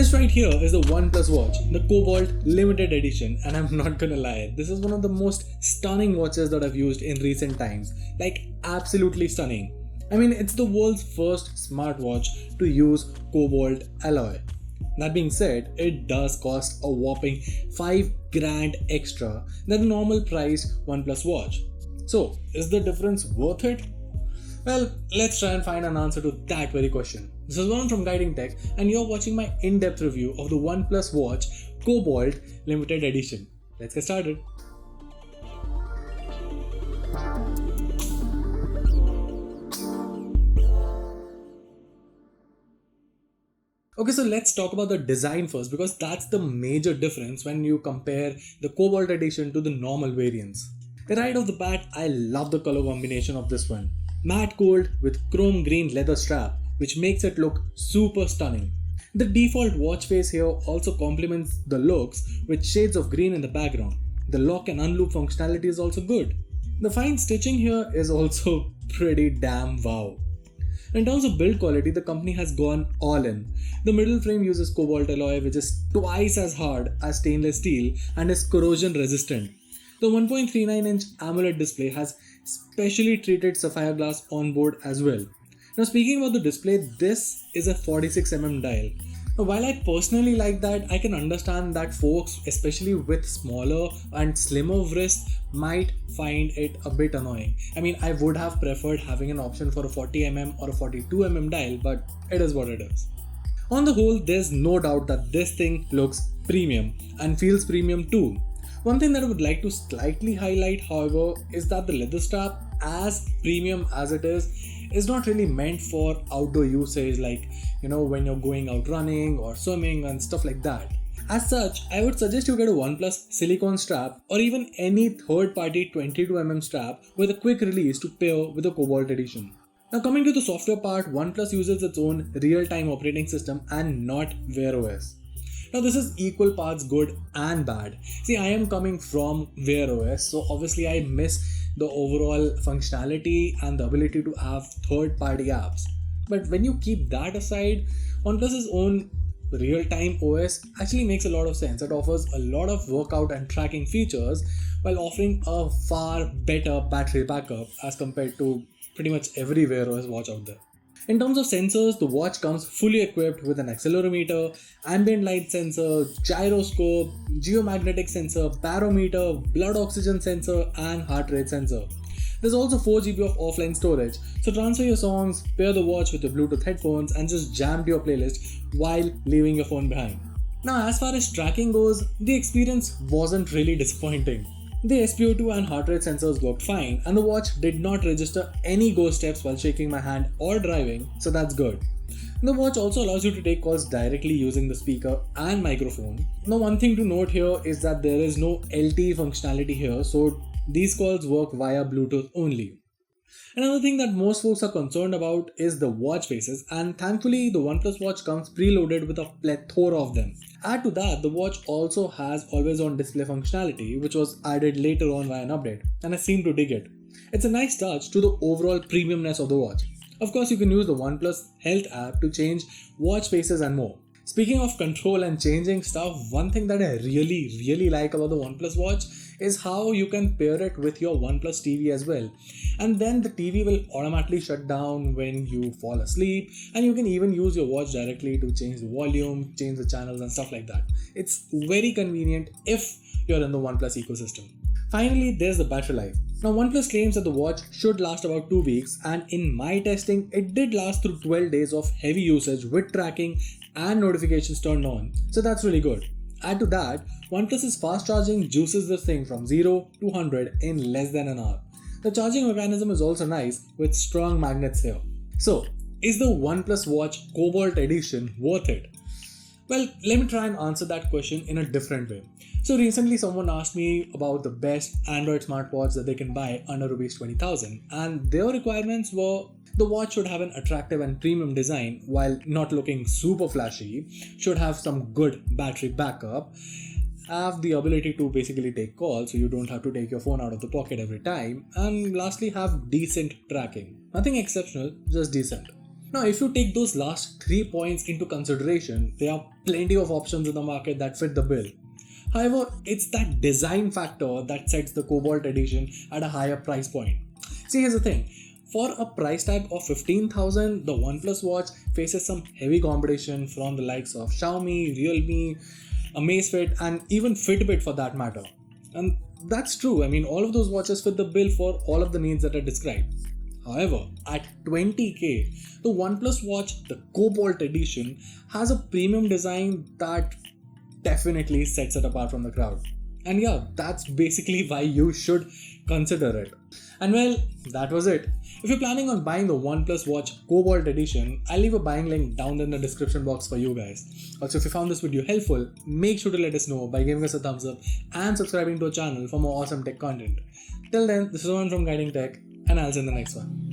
This right here is the OnePlus Watch, the Cobalt Limited Edition, and I'm not gonna lie, this is one of the most stunning watches that I've used in recent times. Like, absolutely stunning. I mean, it's the world's first smartwatch to use cobalt alloy. That being said, it does cost a whopping 5 grand extra than the normal priced OnePlus watch. So, is the difference worth it? Well, let's try and find an answer to that very question. This is Varun from Guiding Tech, and you're watching my in-depth review of the OnePlus Watch Cobalt Limited Edition. Let's get started. Okay, so let's talk about the design first, because that's the major difference when you compare the Cobalt Edition to the normal variants. Right off the bat, I love the color combination of this one. Matte gold with chrome green leather strap, which makes it look super stunning. The default watch face here also complements the looks with shades of green in the background. The lock and unloop functionality is also good. The fine stitching here is also pretty damn wow. In terms of build quality, the company has gone all in. The middle frame uses cobalt alloy, which is twice as hard as stainless steel and is corrosion resistant. The 1.39-inch AMOLED display has specially treated sapphire glass on board as well. Now, speaking about the display, this is a 46mm dial. Now, while I personally like that, I can understand that folks, especially with smaller and slimmer wrists, might find it a bit annoying. I mean, I would have preferred having an option for a 40mm or a 42mm dial, but it is what it is. On the whole, there's no doubt that this thing looks premium and feels premium too. One thing that I would like to slightly highlight, however, is that the leather strap, as premium as it is not really meant for outdoor usage, like, when you're going out running or swimming and stuff like that. As such, I would suggest you get a OnePlus silicone strap or even any third-party 22mm strap with a quick release to pair with the Cobalt Edition. Now, coming to the software part, OnePlus uses its own real-time operating system and not Wear OS. Now, this is equal parts good and bad. See, I am coming from Wear OS, so obviously I miss the overall functionality and the ability to have third-party apps. But when you keep that aside, OnePlus's own real-time OS actually makes a lot of sense. It offers a lot of workout and tracking features while offering a far better battery backup as compared to pretty much every Wear OS watch out there. In terms of sensors, the watch comes fully equipped with an accelerometer, ambient light sensor, gyroscope, geomagnetic sensor, barometer, blood oxygen sensor, and heart rate sensor. There's also 4GB of offline storage, so transfer your songs, pair the watch with your Bluetooth headphones, and just jam to your playlist while leaving your phone behind. Now, as far as tracking goes, the experience wasn't really disappointing. The SpO2 and heart rate sensors worked fine, and the watch did not register any ghost steps while shaking my hand or driving, so that's good. The watch also allows you to take calls directly using the speaker and microphone. Now, one thing to note here is that there is no LTE functionality here, so these calls work via Bluetooth only. Another thing that most folks are concerned about is the watch faces, and thankfully the OnePlus Watch comes preloaded with a plethora of them. Add to that, the watch also has always-on display functionality, which was added later on via an update, and I seem to dig it. It's a nice touch to the overall premiumness of the watch. Of course, you can use the OnePlus Health app to change watch faces and more. Speaking of control and changing stuff, one thing that I really like about the OnePlus Watch is how you can pair it with your OnePlus TV as well. And then the TV will automatically shut down when you fall asleep, and you can even use your watch directly to change the volume, change the channels and stuff like that. It's very convenient if you're in the OnePlus ecosystem. Finally, there's the battery life. Now, OnePlus claims that the watch should last about 2 weeks, and in my testing, it did last through 12 days of heavy usage with tracking and notifications turned on, so that's really good. Add to that, OnePlus's fast charging juices this thing from 0 to 100 in less than an hour. The charging mechanism is also nice with strong magnets here. So, is the OnePlus Watch Cobalt Edition worth it? Well, let me try and answer that question in a different way. So recently someone asked me about the best Android smartwatch that they can buy under Rs 20,000, and their requirements were the watch should have an attractive and premium design while not looking super flashy, should have some good battery backup, have the ability to basically take calls so you don't have to take your phone out of the pocket every time, and lastly have decent tracking. Nothing exceptional, just decent. Now, if you take those last 3 points into consideration, there are plenty of options in the market that fit the bill. However, it's that design factor that sets the Cobalt Edition at a higher price point. See, here's the thing. For a price tag of 15,000, the OnePlus Watch faces some heavy competition from the likes of Xiaomi, Realme, Amazfit, and even Fitbit for that matter. And that's true. I mean, all of those watches fit the bill for all of the needs that are described. However, at 20k, the OnePlus Watch, the Cobalt Edition, has a premium design that definitely sets it apart from the crowd. And yeah, that's basically why you should consider it. And well, that was it. If you're planning on buying the OnePlus Watch Cobalt Edition, I'll leave a buying link down in the description box for you guys. Also, if you found this video helpful, make sure to let us know by giving us a thumbs up and subscribing to our channel for more awesome tech content. Till then, this is Rohan from Guiding Tech, and I'll see you in the next one.